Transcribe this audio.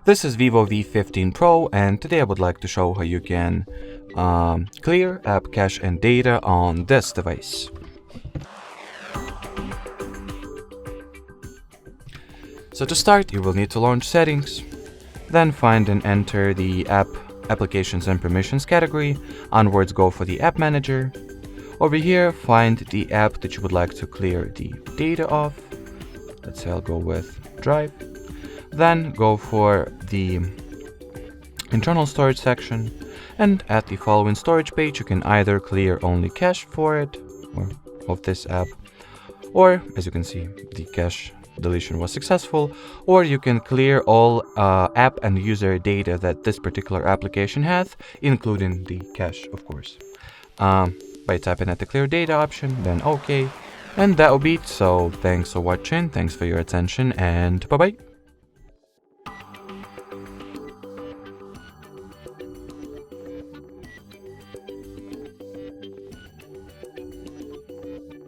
This is VIVO V15 Pro, and today I would like to show how you can clear app cache and data on this device. So to start, you will need to launch Settings, then find and enter the Applications and Permissions category. Onwards, go for the App Manager. Over here, find the app that you would like to clear the data of. Let's say I'll go with Drive. Then go for the internal storage section, and at the following storage page you can either clear only cache for it, or of this app, or as you can see the cache deletion was successful, or you can clear all app and user data that this particular application has, including the cache, of course, by tapping at the clear data option, then OK, and that will be it. So thanks for watching, thanks for your attention, and bye bye.